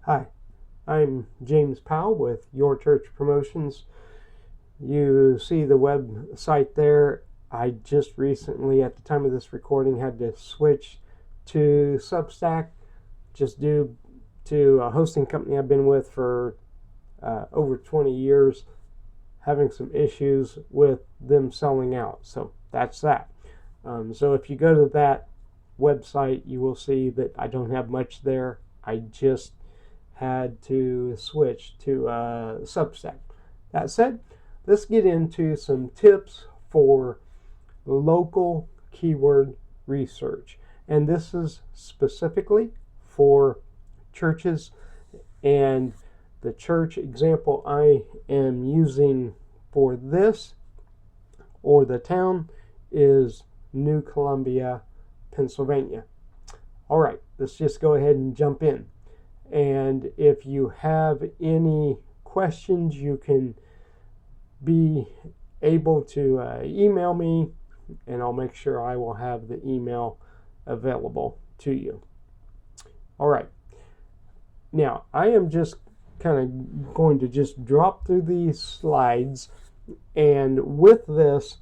Hi, I'm James Powell with Your Church Promotions. You see the website there. I just recently, at the time of this recording, had to switch to Substack, just due to a hosting company I've been with for over 20 years, having some issues with them selling out. So that's that. So if you go to that website, you will see that I don't have much there. I just had to switch to Substack. That said, let's get into some tips for local keyword research. And this is specifically for churches, and the church example I am using for this, or the town, is New Columbia, Pennsylvania. All right, let's just go ahead and jump in. And if you have any questions, you can be able to email me, and I'll make sure I will have the email available to you. All right. Now, I am just kind of going to just drop through these slides, and with this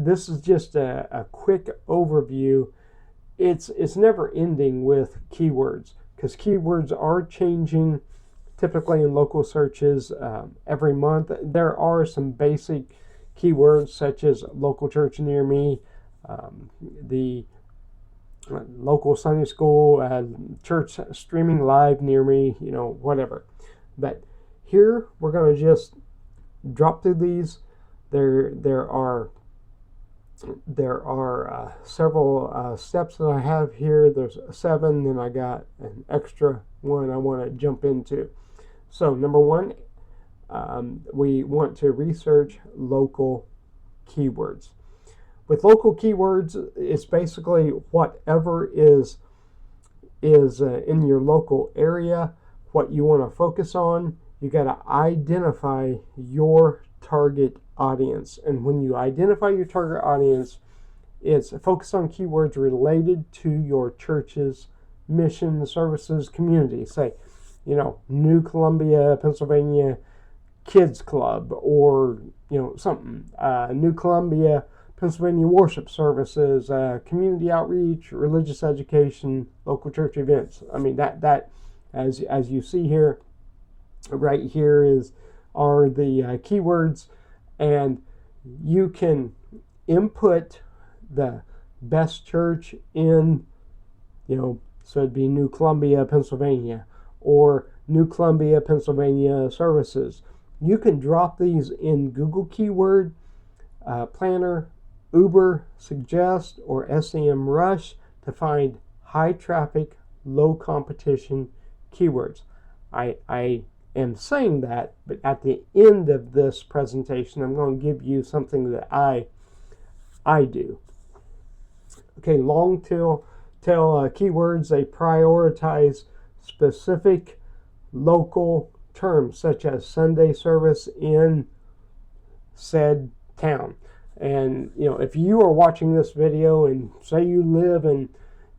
is just a quick overview. It's never ending with keywords, because keywords are changing typically in local searches every month. There are some basic keywords such as local church near me, the local Sunday school, church streaming live near me, whatever. But here we're going to just drop through these. There are several steps that I have here. There's 7, then I got an extra one I want to jump into. So number 1, we want to research local keywords. With local keywords, it's basically whatever is in your local area, what you want to focus on. You got to identify your target audience. And when you identify your target audience, it's focus on keywords related to your church's mission, services, community. Say, New Columbia, Pennsylvania Kids Club, or something. New Columbia, Pennsylvania worship services, community outreach, religious education, local church events. I mean that as you see here, right here are the keywords, and you can input the best church in, so it'd be New Columbia, Pennsylvania, or New Columbia, Pennsylvania services. You can drop these in Google Keyword Planner, Uber Suggest, or SEM Rush to find high traffic, low competition keywords. I am saying that, but at the end of this presentation, I'm going to give you something that I do. Okay, long tail keywords, they prioritize specific local terms such as Sunday service in said town. And if you are watching this video and say you live in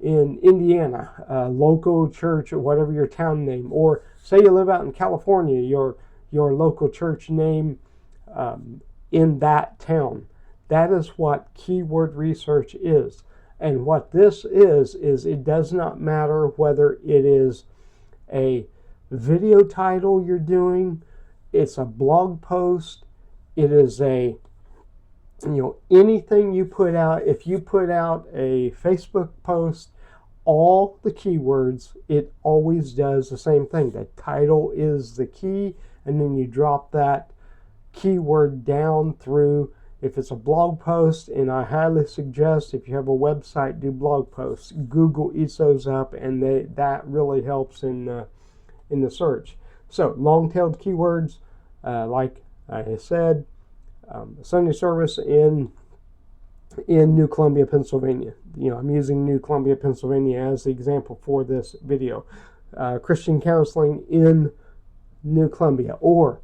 Indiana, local church, or whatever your town name, or say you live out in California, your local church name in that town. That is what keyword research is. And what this is it does not matter whether it is a video title you're doing, it's a blog post, it is a anything you put out. If you put out a Facebook post, all the keywords, it always does the same thing. The title is the key, and then you drop that keyword down through. If it's a blog post, and I highly suggest if you have a website, do blog posts. Google eats those up, and that really helps in the search. So long-tailed keywords, like I said, Sunday service in New Columbia, Pennsylvania. I'm using New Columbia, Pennsylvania as the example for this video. Christian counseling in New Columbia, or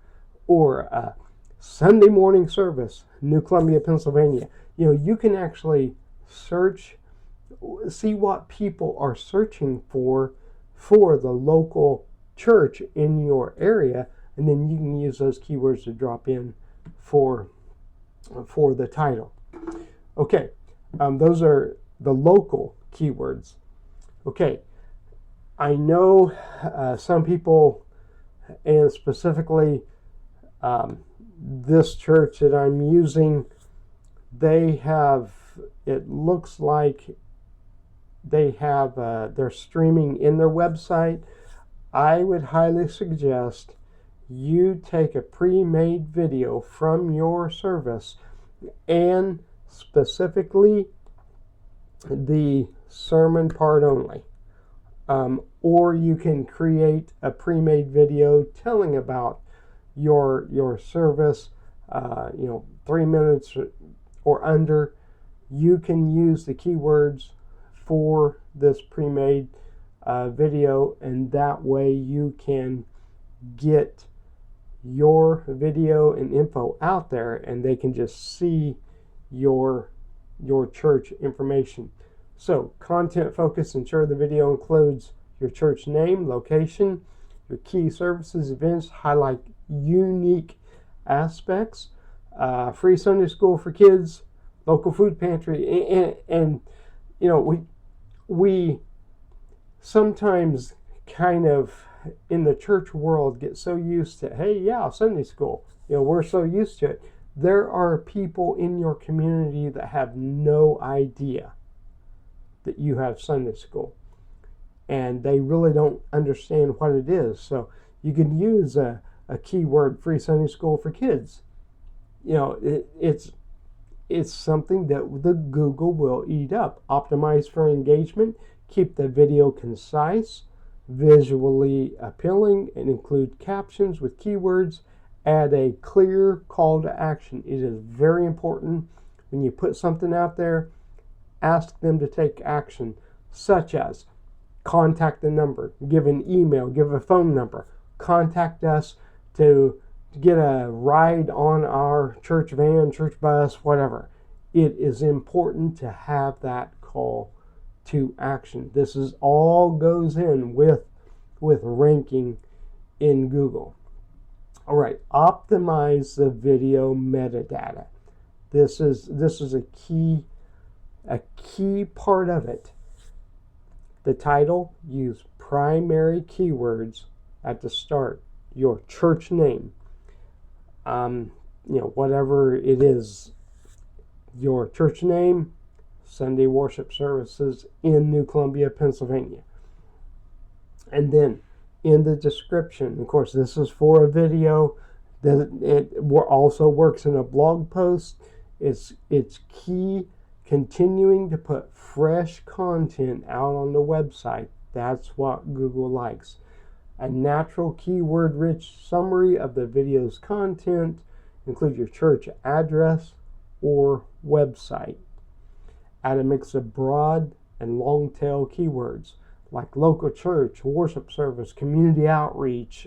Sunday morning service, New Columbia, Pennsylvania. You can actually search, see what people are searching for the local church in your area, and then you can use those keywords to drop in for the title. Okay, those are the local keywords. Okay, I know some people, and specifically this church that I'm using, they have, it looks like they have their streaming in their website. I would highly suggest you take a pre-made video from your service, and specifically the sermon part only. Or you can create a pre-made video telling about your service, 3 minutes or under. You can use the keywords for this pre-made video, and that way you can get your video and info out there, and they can just see your church information. So, content focus, ensure the video includes your church name, location, your key services, events, highlight unique aspects, free Sunday school for kids, local food pantry, and we sometimes kind of in the church world get so used to, hey, yeah, Sunday school. We're so used to it. There are people in your community that have no idea that you have Sunday school, and they really don't understand what it is. So you can use a keyword, free Sunday school for kids. It's something that the Google will eat up. Optimize for engagement. Keep the video concise, visually appealing, and include captions with keywords. Add a clear call to action. It is very important when you put something out there, ask them to take action, such as contact the number, give an email, give a phone number, contact us to get a ride on our church van, church bus, whatever. It is important to have that call to action. This is all goes in with ranking in Google. All right, optimize the video metadata. This is a key part of it. The title, use primary keywords at the start. Your church name, whatever it is, your church name, Sunday worship services in New Columbia, Pennsylvania. And then in the description, of course, this is for a video. It also works in a blog post. It's key continuing to put fresh content out on the website. That's what Google likes. A natural keyword-rich summary of the video's content. Include your church address or website. Add a mix of broad and long-tail keywords like local church, worship service, community outreach,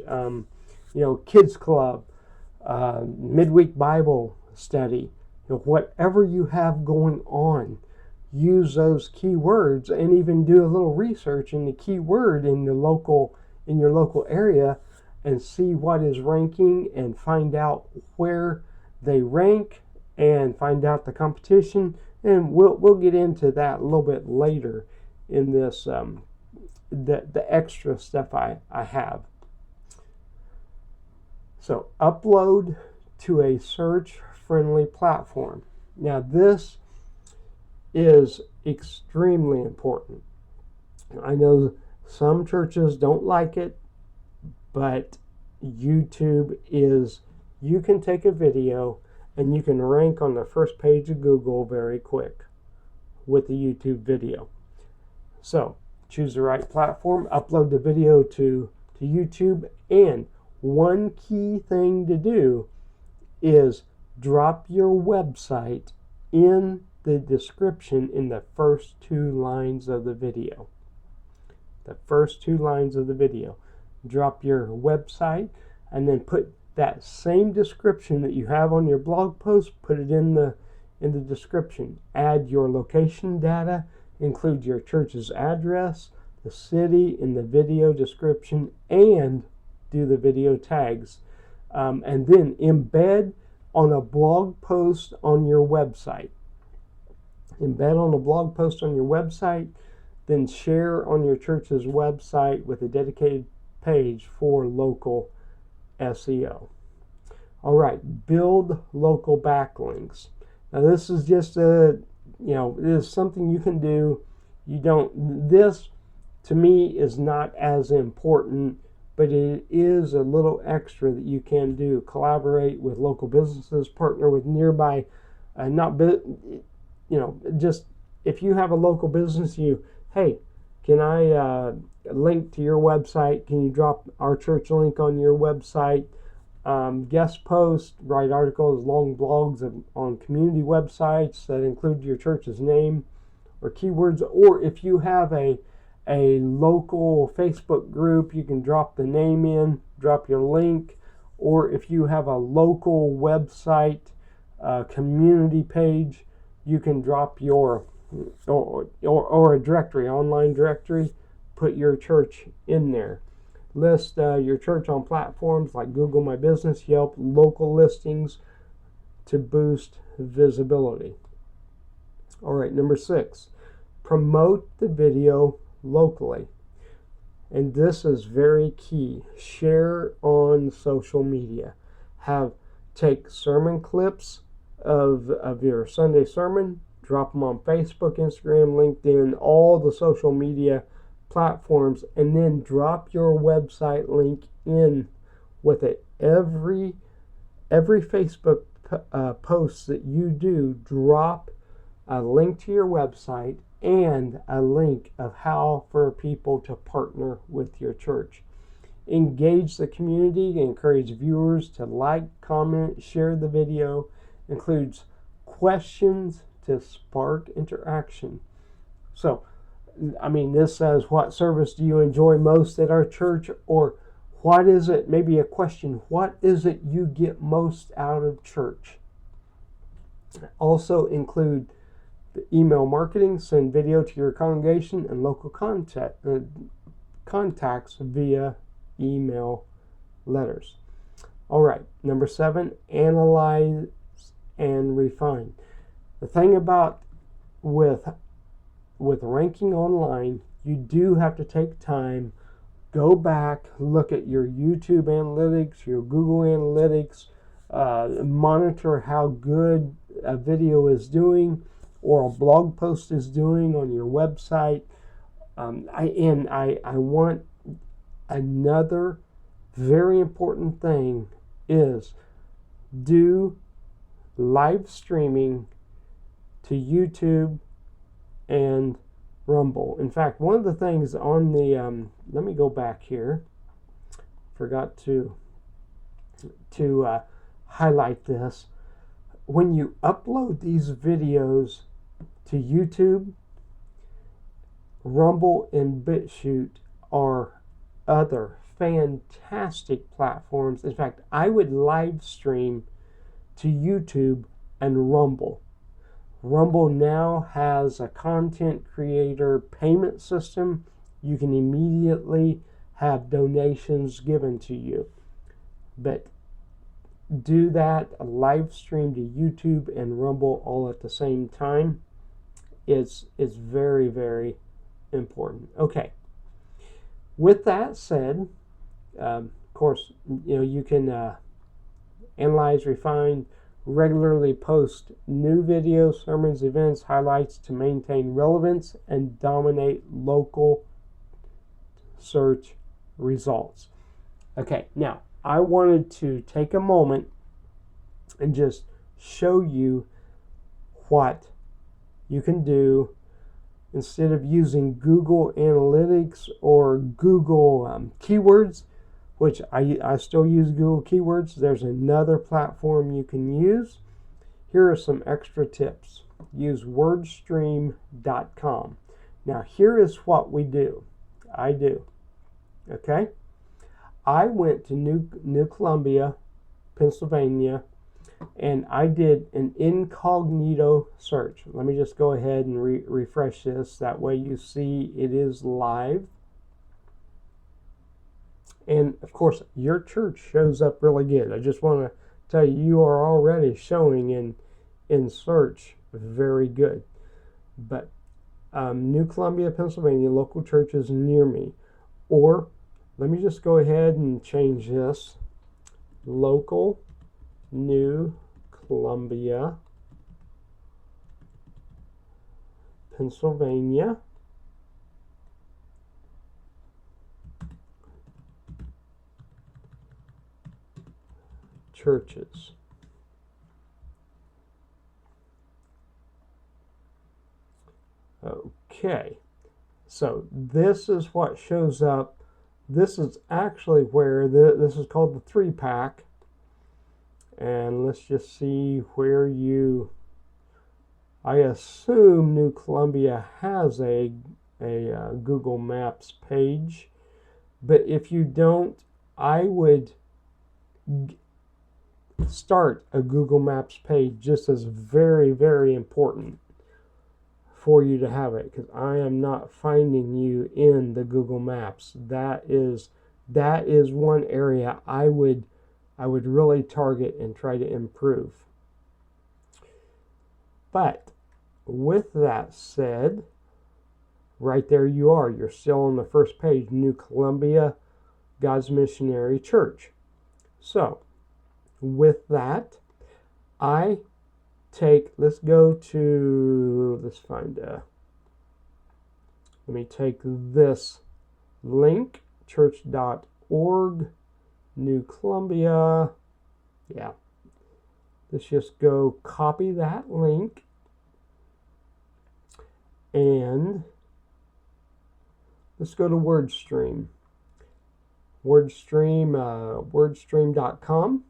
kids club, midweek Bible study. Whatever you have going on, use those keywords, and even do a little research in the keyword in your local area, and see what is ranking, and find out where they rank, and find out the competition. And we'll get into that a little bit later in this the extra stuff I have. So upload to a search-friendly platform. Now this is extremely important. I know some churches don't like it, but YouTube is, you can take a video and you can rank on the first page of Google very quick with the YouTube video. So choose the right platform, upload the video to YouTube, and one key thing to do is drop your website in the description in the first 2 lines of the video. The first 2 lines of the video. Drop your website, and then put that same description that you have on your blog post, put it in the description. Add your location data, include your church's address, the city in the video description and do the video tags. And then embed on a blog post on your website. Embed on a blog post on your website, then share on your church's website with a dedicated page for local SEO. All right, build local backlinks. Now this is just it is something you can do. This to me is not as important, but it is a little extra that you can do. Collaborate with local businesses, partner with nearby, just if you have a local business, hey, can I link to your website? Can you drop our church link on your website? Guest post, write articles, long blogs on community websites that include your church's name or keywords. Or if you have a local Facebook group, you can drop the name in, drop your link. Or if you have a local website community page, you can drop your or a directory, online directory, put your church in there. List your church on platforms like Google My Business, Yelp, local listings to boost visibility. All right, number 6, promote the video locally. And this is very key. Share on social media. Take sermon clips of your Sunday sermon, drop them on Facebook, Instagram, LinkedIn, all the social media platforms, and then drop your website link in with it. Every Facebook post that you do, drop a link to your website and a link of how for people to partner with your church. Engage the community, encourage viewers to like, comment, share the video. Includes questions to spark interaction. So, this says, what service do you enjoy most at our church? Or what is it, maybe a question, what is it you get most out of church? Also include the email marketing, send video to your congregation and local contacts via email letters. All right, number 7, analyze and refine. The thing about with ranking online, you do have to take time, go back, look at your YouTube analytics, your Google analytics, monitor how good a video is doing or a blog post is doing on your website. I want another very important thing is do live streaming to YouTube and Rumble. In fact, one of the things on the let me go back here. Forgot to highlight this. When you upload these videos to YouTube, Rumble and BitChute are other fantastic platforms. In fact, I would live stream to YouTube and Rumble. Rumble now has a content creator payment system. You can immediately have donations given to you. But do that, a live stream to YouTube and Rumble all at the same time. It's very, very important. Okay. With that said, of course, you can analyze, refine, regularly post new videos, sermons, events, highlights to maintain relevance and dominate local search results. Okay, now I wanted to take a moment and just show you what you can do instead of using Google Analytics or Google keywords, which I still use Google Keywords. There's another platform you can use. Here are some extra tips. Use wordstream.com. Now here is what we do. Okay? I went to New Columbia, Pennsylvania, and I did an incognito search. Let me just go ahead and refresh this. That way you see it is live. And of course, your church shows up really good. I just want to tell you, you are already showing in search very good. But New Columbia, Pennsylvania, local churches near me. Or let me just go ahead and change this. Local New Columbia, Pennsylvania. Churches. Okay, so this is what shows up. This is actually where this is called the 3-pack. And let's just see where I assume New Columbia has a Google Maps page. But if you don't, I would start a Google Maps page just as very, very important for you to have it, because I am not finding you in the Google Maps. That is one area I would really target and try to improve. But with that said, right there you are. You're still on the first page, New Columbia God's Missionary Church. So with that, let's let me take this link, church.org, New Columbia. Yeah. Let's just go copy that link. And let's go to WordStream. Wordstream.com.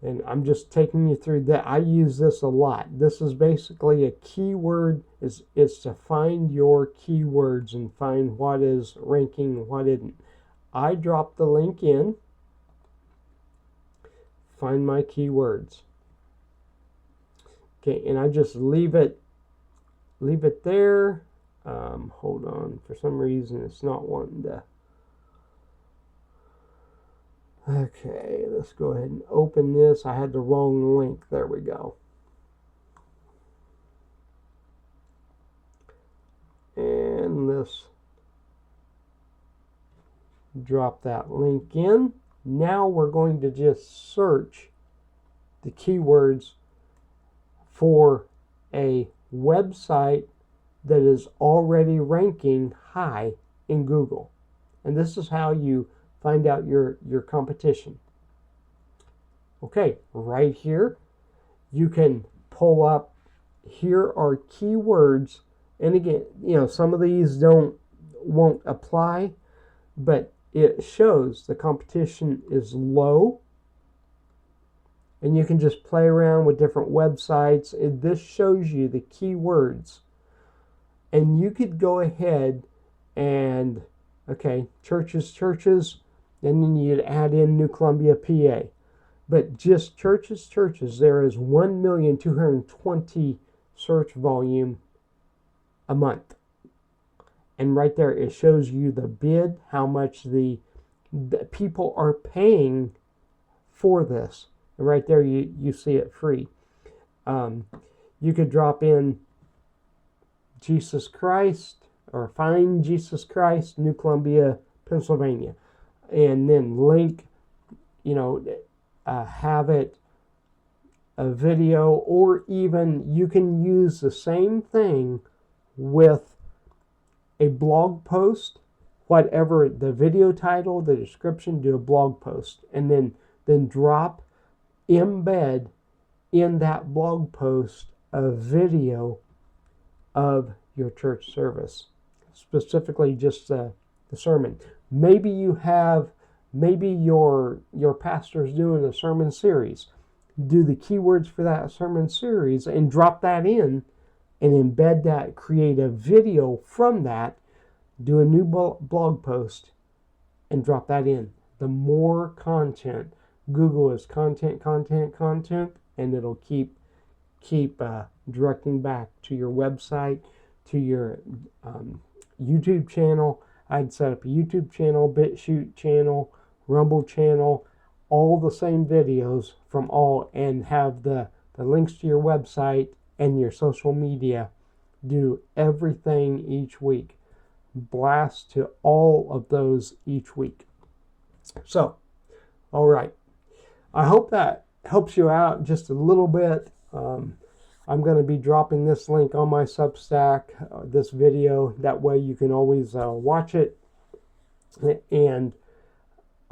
And I'm just taking you through that. I use this a lot. This is basically a keyword. It's to find your keywords and find what is ranking and what isn't. I drop the link in. Find my keywords. Okay, and I just leave it there. Hold on. For some reason, it's not wanting to. Okay, let's go ahead and open this. I had the wrong link. There we go. And let's drop that link in. Now we're going to just search the keywords for a website that is already ranking high in Google. And this is how you find out your competition. Okay, right here, you can pull up, here are keywords. And again, some of these won't apply, but it shows the competition is low. And you can just play around with different websites. This shows you the keywords. And you could go ahead and, okay, churches, and then you'd add in New Columbia, PA. But just churches, there is 1,220,000 search volume a month. And right there, it shows you the bid, how much the people are paying for this. And right there, you see it free. You could drop in Jesus Christ, or find Jesus Christ, New Columbia, Pennsylvania. And then link, have it a video, or even you can use the same thing with a blog post, whatever the video title, the description, do a blog post, and then embed in that blog post a video of your church service, specifically just the sermon. Maybe your pastor's doing a sermon series. Do the keywords for that sermon series and drop that in and embed that, create a video from that, do a new blog post and drop that in. The more content, Google is content, and it'll keep directing back to your website, to your YouTube channel. I'd set up a YouTube channel, BitChute channel, Rumble channel, all the same videos from all, and have the links to your website and your social media. Do everything each week. Blast to all of those each week. So, all right. I hope that helps you out just a little bit. I'm going to be dropping this link on my Substack, this video. That way you can always watch it. And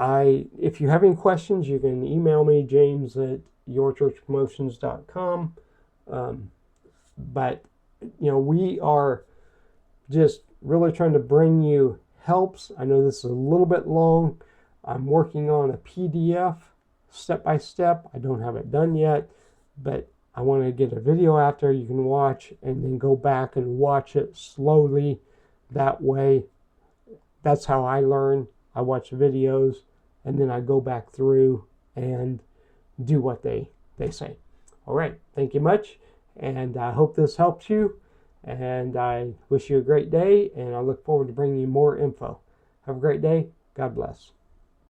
if you have any questions, you can email me, james@yourchurchpromotions.com. But, we are just really trying to bring you helps. I know this is a little bit long. I'm working on a PDF step by step. I don't have it done yet, but I want to get a video out there you can watch and then go back and watch it slowly. That way, that's how I learn. I watch videos and then I go back through and do what they say. All right. Thank you much. And I hope this helps you. And I wish you a great day. And I look forward to bringing you more info. Have a great day. God bless.